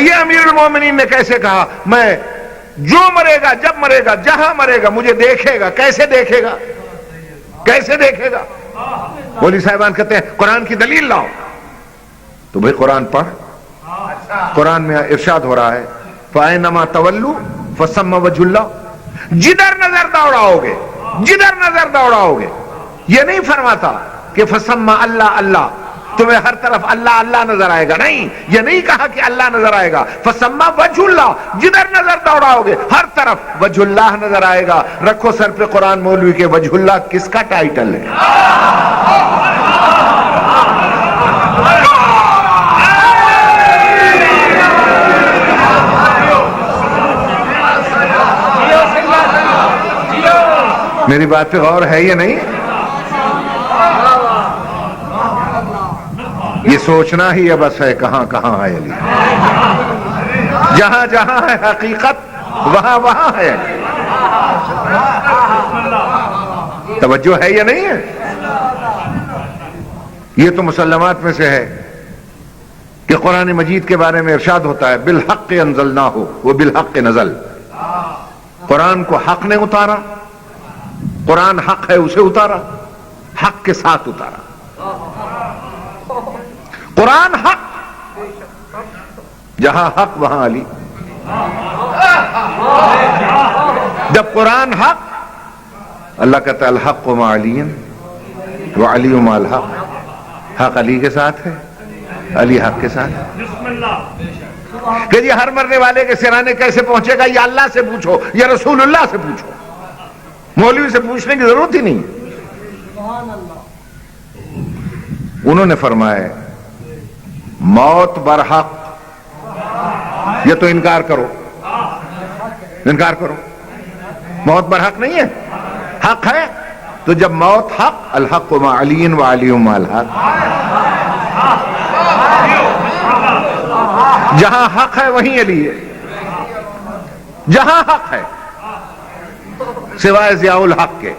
یہ امیر المومنین نے کیسے کہا میں جو مرے گا جب مرے گا جہاں مرے گا مجھے دیکھے گا؟ کیسے دیکھے گا؟ کیسے دیکھے گا؟ مولوی صاحبان کہتے ہیں قرآن کی دلیل لاؤ. تو بھئی قرآن پڑھ. قرآن میں ارشاد ہو رہا ہے فَأَيْنَمَا تَوَلُّوا فَثَمَّ وَجْهُ اللَّهِ. جدھر نظر دوڑاؤ گے، جدھر نظر دوڑاؤ گے. یہ نہیں فرماتا کہ فَثَمَّ اللہ اللہ، تمہیں ہر طرف اللہ اللہ نظر آئے گا. نہیں، یہ نہیں کہا کہ اللہ نظر آئے گا. فَثَمَّ وَجْهُ اللَّهِ، جدھر نظر دوڑاؤ گے ہر طرف وجہ اللہ نظر آئے گا. رکھو سر پہ قرآن مولوی کے وجہ اللہ کس کا ٹائٹل ہے؟ میری بات پہ غور ہے یا نہیں؟ یہ سوچنا ہی ہے بس ہے کہاں کہاں ہے علی. جہاں جہاں ہے حقیقت وہاں وہاں ہے علی. توجہ ہے یا نہیں ہے؟ یہ تو مسلمات میں سے ہے کہ قرآن مجید کے بارے میں ارشاد ہوتا ہے بالحق انزلناہ وبالحق نزل. قرآن کو حق نے اتارا، قرآن حق ہے اسے اتارا، حق کے ساتھ اتارا. قرآن حق، جہاں حق وہاں علی. جب قرآن حق، اللہ کہتا ہے الحق مع علی وعلی مع الحق. حق علی کے ساتھ ہے، علی حق کے ساتھ ہے. کہ یہ ہر مرنے والے کے سرانے کیسے پہنچے گا؟ یہ اللہ سے پوچھو یا رسول اللہ سے پوچھو. مولوی سے پوچھنے کی ضرورت ہی نہیں. انہوں نے فرمایا موت برحق. یہ تو انکار کرو، انکار کرو. موت برحق نہیں ہے، حق ہے. تو جب موت حق، الحق مع علی وعلی مع الحق. جہاں حق ہے وہیں علی ہے. جہاں حق ہے سوائے ضیاء الحق کے.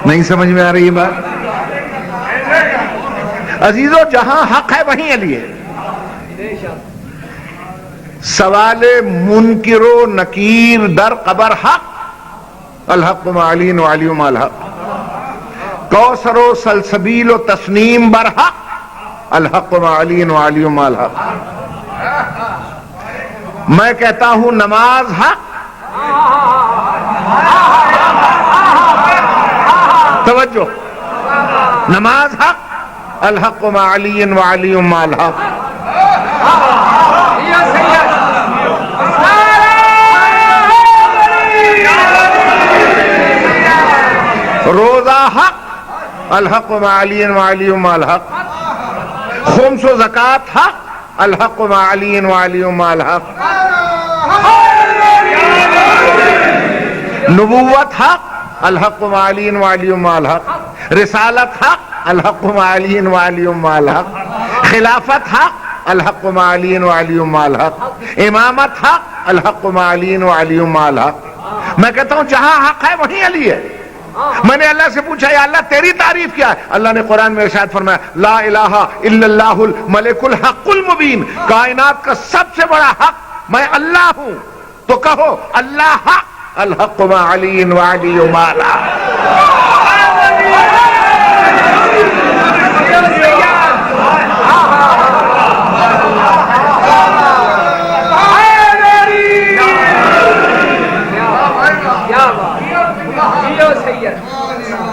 نہیں سمجھ میں آ رہی یہ بات؟ عزیزو جہاں حق ہے وہیں علی ہے. سوال منکر و نکیر در قبر حق، الحق مع علی وعلی مع الحق. کوثر و سلسبیل و تسنیم برحق، الحق مع علی وعلی مع الحق. میں کہتا ہوں نماز حق، توجہ، نماز حق، الحق مع علی وعلی مع الحق. روزہ حق، الحق مع علی وعلی مع الحق. خمس و زکات حق، الحق مع علی وعلی مع الحق. نبوت حق، الحق مع علی وعلی مع الحق. رسالت حق، الحق مع علی وعلی مع الحق. خلافت حق، الحق مع علی وعلی مع الحق. امامت حق، الحق مع علی وعلی مع الحق. میں کہتا ہوں جہاں حق ہے وہیں علی ہے. میں نے اللہ سے پوچھا یا اللہ تیری تعریف کیا ہے؟ اللہ نے قرآن میں ارشاد فرمایا لا الہ الا اللہ الملک الحق المبین. کائنات کا سب سے بڑا حق میں اللہ ہوں. تو کہو اللہ حق، الحق مع علی وعلی مع الحق.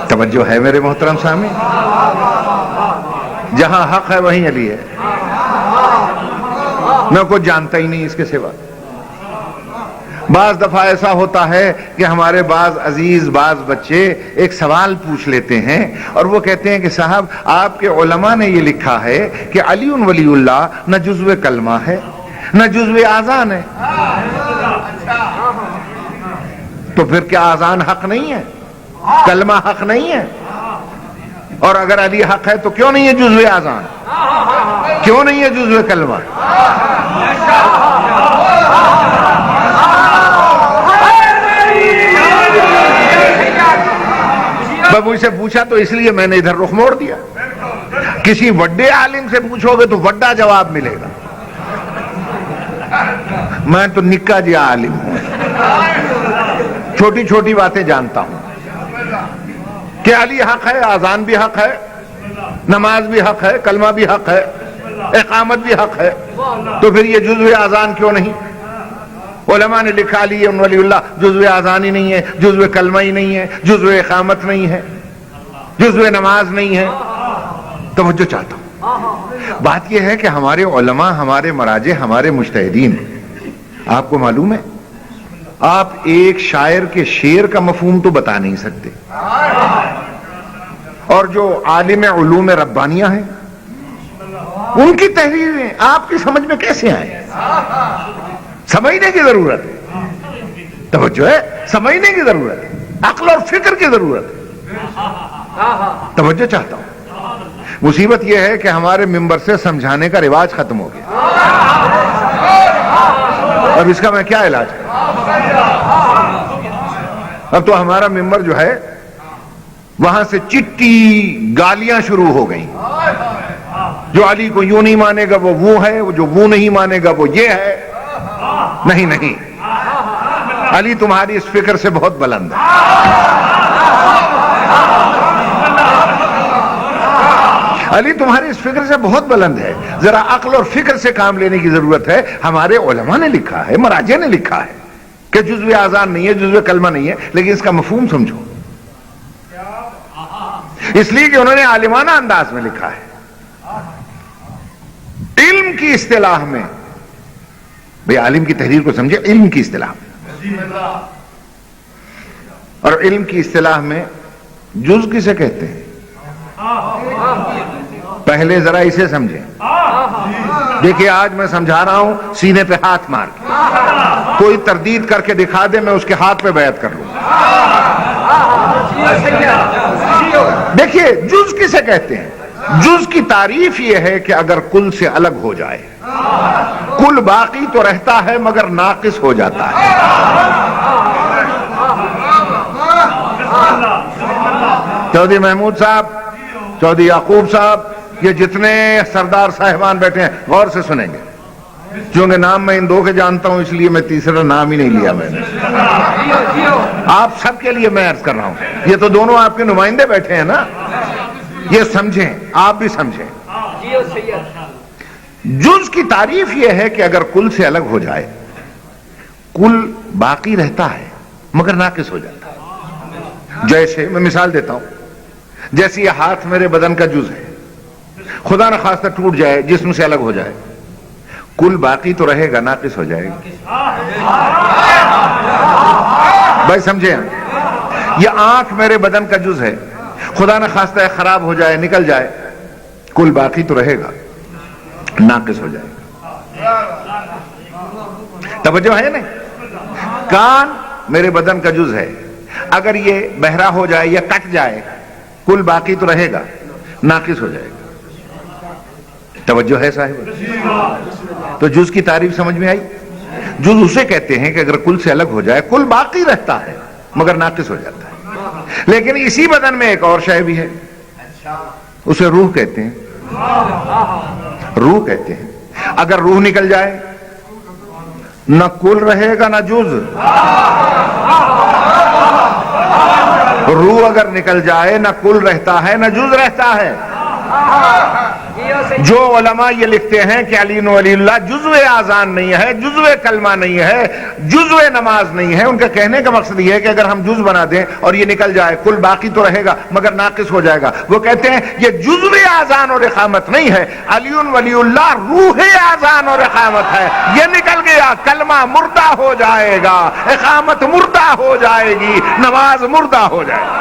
توجہ ہے میرے محترم سامنے؟ جہاں حق ہے وہیں علی ہے. میں کچھ جانتا ہی نہیں اس کے سوا. بعض دفعہ ایسا ہوتا ہے کہ ہمارے بعض عزیز بعض بچے ایک سوال پوچھ لیتے ہیں اور وہ کہتے ہیں کہ صاحب آپ کے علماء نے یہ لکھا ہے کہ علی ولی اللہ نہ جزو کلمہ ہے نہ جزو آذان ہے. تو پھر کیا آذان حق نہیں ہے؟ کلمہ حق نہیں ہے؟ اور اگر علی حق ہے تو کیوں نہیں ہے جزو آذان؟ کیوں نہیں ہے جزو کلمہ؟ میں مجھ سے پوچھا تو اس لیے میں نے ادھر رخ موڑ دیا. کسی وڈے عالم سے پوچھو گے تو وڈا جواب ملے گا. میں تو نکا جی عالم ہوں, چھوٹی چھوٹی باتیں جانتا ہوں کہ علی حق ہے, اذان بھی حق ہے, نماز بھی حق ہے, کلمہ بھی حق ہے, اقامت بھی حق ہے, تو پھر یہ جزو اذان کیوں نہیں؟ علماء نے لکھا علی ولی اللہ جزو اذان ہی نہیں ہے, جزو کلمہ ہی نہیں ہے, جزو اقامت نہیں ہے, جزو نماز نہیں ہے. توجہ چاہتا ہوں. بات یہ ہے کہ ہمارے علماء, ہمارے مراجع, ہمارے مجتہدین, آپ کو معلوم ہے آپ ایک شاعر کے شعر کا مفہوم تو بتا نہیں سکتے, اور جو عالم علوم ربانیہ ہیں ان کی تحریریں آپ کی سمجھ میں کیسے آئیں؟ سمجھنے کی ضرورت ہے, توجہ ہے, سمجھنے کی ضرورت ہے, عقل اور فکر کی ضرورت ہے. توجہ چاہتا ہوں. مصیبت یہ ہے کہ ہمارے ممبر سے سمجھانے کا رواج ختم ہو گیا. اب اس کا میں کیا علاج ہے؟ اب تو ہمارا ممبر جو ہے وہاں سے چٹی گالیاں شروع ہو گئیں. جو علی کو یوں نہیں مانے گا وہ ہے, جو وہ نہیں مانے گا وہ یہ ہے. نہیں نہیں, علی تمہاری اس فکر سے بہت بلند ہے. علی تمہاری اس فکر سے بہت بلند ہے. ذرا عقل اور فکر سے کام لینے کی ضرورت ہے. ہمارے علماء نے لکھا ہے, مراجع نے لکھا ہے کہ جزو اذان نہیں ہے, جزو کلمہ نہیں ہے, لیکن اس کا مفہوم سمجھو. اس لیے کہ انہوں نے عالمانہ انداز میں لکھا ہے. علم کی اصطلاح میں, بھئی عالم کی تحریر کو سمجھے, علم کی اصطلاح میں, اور علم کی اصطلاح میں جز کسے کہتے ہیں؟ پہلے ذرا اسے سمجھیں. دیکھیے آج میں سمجھا رہا ہوں سینے پہ ہاتھ مار کے, کوئی تردید کر کے دکھا دے میں اس کے ہاتھ پہ بیعت کر لوں. دیکھیے جز کسے کہتے ہیں؟ جز کی تعریف یہ ہے کہ اگر کل سے الگ ہو جائے. کل باقی تو رہتا ہے مگر ناقص ہو جاتا ہے. چودھری محمود صاحب, چودھری یعقوب صاحب, یہ جتنے سردار صاحبان بیٹھے ہیں غور سے سنیں گے. چونکہ نام میں ان دو کے جانتا ہوں اس لیے میں تیسرا نام ہی نہیں لیا میں نے. آپ سب کے لیے میں عرض کر رہا ہوں, یہ تو دونوں آپ کے نمائندے بیٹھے ہیں نا, یہ سمجھیں, آپ بھی سمجھیں. جز کی تعریف یہ ہے کہ اگر کل سے الگ ہو جائے, کل باقی رہتا ہے مگر ناقص ہو جاتا ہے. جیسے میں مثال دیتا ہوں, جیسے یہ ہاتھ میرے بدن کا جز ہے, خدا نہ خواستہ ٹوٹ جائے, جسم سے الگ ہو جائے, کل باقی تو رہے گا, ناقص ہو جائے گا. بھائی سمجھے؟ یہ آنکھ میرے بدن کا جز ہے, خدا نہ خواستہ خراب ہو جائے, نکل جائے, کل باقی تو رہے گا, ناقص ہو جائے گا. توجہ ہے نہیں؟ کان میرے بدن کا جز ہے, اگر یہ بہرا ہو جائے یا کٹ جائے, کل باقی تو رہے گا, ناقص ہو جائے گا. توجہ ہے صاحب؟ تو جز کی تعریف سمجھ میں آئی؟ جز اسے کہتے ہیں کہ اگر کل سے الگ ہو جائے, کل باقی رہتا ہے مگر ناقص ہو جاتا ہے. لیکن اسی بدن میں ایک اور شے بھی ہے, اسے روح کہتے ہیں. روح کہتے ہیں. اگر روح نکل جائے, نہ کل رہے گا نہ جز. روح اگر نکل جائے, نہ کل رہتا ہے نہ جز رہتا ہے. جو علماء یہ لکھتے ہیں کہ علی ولی اللہ جزو اذان نہیں ہے, جزو کلمہ نہیں ہے, جزو نماز نہیں ہے, ان کا کہنے کا مقصد یہ ہے کہ اگر ہم جز بنا دیں اور یہ نکل جائے, کل باقی تو رہے گا مگر ناقص ہو جائے گا. وہ کہتے ہیں یہ جزو اذان اور اقامت نہیں ہے, علی ولی اللہ روح اذان اور اقامت ہے. یہ نکل گیا, کلمہ مردہ ہو جائے گا, اقامت مردہ ہو جائے گی, نماز مردہ ہو جائے گی.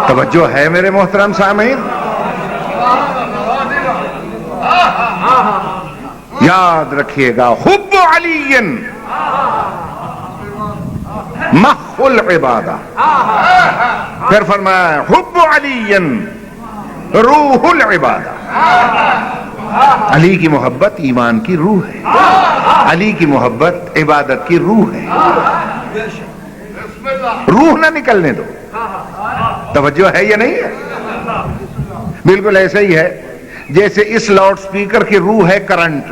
توجہ ہے میرے محترم سامعین؟ یاد رکھیے گا, حب علی مخ العبادہ. پھر فرمایا حب علی روح العبادہ. علی کی محبت ایمان کی روح ہے، علی کی محبت عبادت کی روح ہے. روح نہ نکلنے دو. توجہ ہے یا نہیں ہے؟ بالکل ایسا ہی ہے جیسے اس لاؤڈ سپیکر کی روح ہے کرنٹ.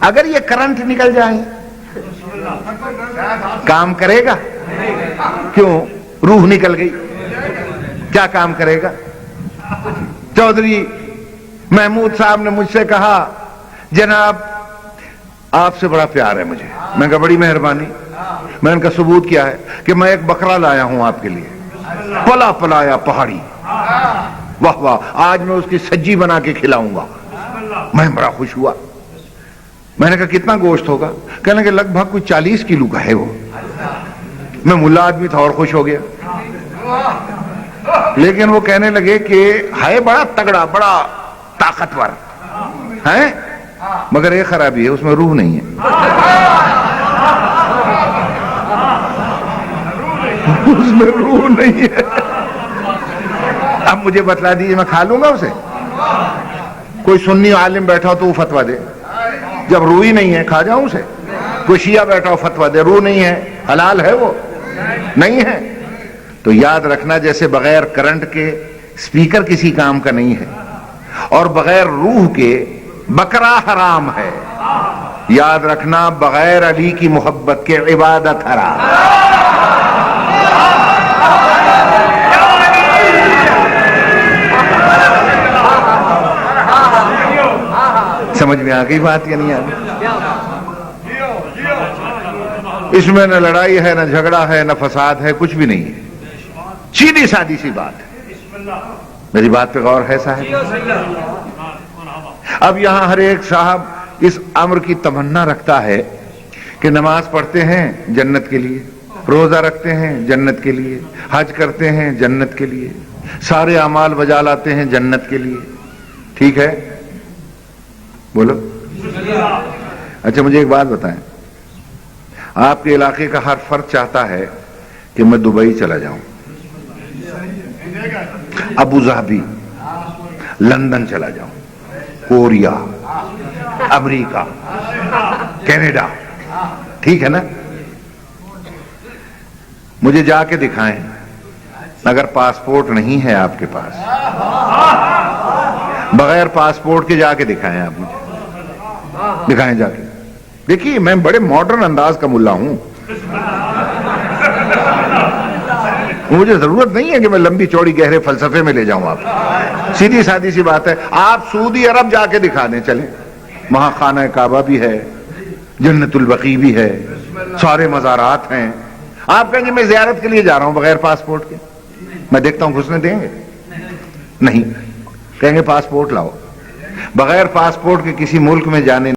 اگر یہ کرنٹ نکل جائے کام کرے گا؟ کیوں؟ روح نکل گئی. کیا کام کرے گا؟ چودھری محمود صاحب نے مجھ سے کہا جناب آپ سے بڑا پیار ہے مجھے. میں کہا بڑی مہربانی. میں ان کا ثبوت کیا ہے کہ میں ایک بکرا لایا ہوں آپ کے لیے، پلا پلایا پہاڑی. واہ واہ، آج میں اس کی سجی بنا کے کھلاؤں گا. میں بڑا خوش ہوا. میں نے کہا کتنا گوشت ہوگا؟ کہنے کہ لگ بھگ کوئی 40 کلو کا ہے وہ. میں ملا آدمی تھا اور خوش ہو گیا. لیکن وہ کہنے لگے کہ ہے بڑا تگڑا، بڑا طاقتور ہے، مگر ایک خرابی ہے، اس میں روح نہیں ہے. اس میں روح نہیں ہے. اب مجھے بتلا دیجیے میں کھا لوں گا اسے؟ کوئی سنی عالم بیٹھا ہو تو وہ فتویٰ دے، جب روح ہی نہیں ہے کھا جاؤں اسے. کوئی شیعہ بیٹھا ہو فتویٰ دے روح نہیں ہے، حلال ہے وہ؟ نہیں ہے. تو یاد رکھنا جیسے بغیر کرنٹ کے سپیکر کسی کام کا نہیں ہے اور بغیر روح کے بکرا حرام ہے، یاد رکھنا بغیر علی کی محبت کے عبادت حرام. سمجھ میں آ گئی بات یا نہیں آ گئی؟ اس میں نہ لڑائی ہے، نہ جھگڑا ہے، نہ فساد ہے، کچھ بھی نہیں ہے. سیدھی سادی سی بات ہے. میری بات پہ غور ہے صاحب؟ اب یہاں ہر ایک صاحب اس امر کی تمنا رکھتا ہے کہ نماز پڑھتے ہیں جنت کے لیے، روزہ رکھتے ہیں جنت کے لیے، حج کرتے ہیں جنت کے لیے، سارے اعمال بجا لاتے ہیں جنت کے لیے. ٹھیک ہے، بولو. اچھا مجھے ایک بات بتائیں، آپ کے علاقے کا ہر فرد چاہتا ہے کہ میں دبئی چلا جاؤں، ابو ظہبی، لندن چلا جاؤں، کوریا، امریکہ، کینیڈا. ٹھیک ہے نا؟ مجھے جا کے دکھائیں. اگر پاسپورٹ نہیں ہے آپ کے پاس، بغیر پاسپورٹ کے جا کے دکھائیں. آپ مجھے دکھائیں جا کے. دیکھیے میں بڑے ماڈرن انداز کا ملا ہوں، مجھے ضرورت نہیں ہے کہ میں لمبی چوڑی گہرے فلسفے میں لے جاؤں. آپ سیدھی سادی سی بات ہے، آپ سعودی عرب جا کے دکھا دیں. چلیں، وہاں خانہ کعبہ بھی ہے، جنت البقیع بھی ہے، سارے مزارات ہیں. آپ کہیں گے میں زیارت کے لیے جا رہا ہوں بغیر پاسپورٹ کے، میں دیکھتا ہوں گھسنے دیں گے؟ نہیں. کہیں گے پاسپورٹ لاؤ. بغیر پاسپورٹ کے کسی ملک میں جانے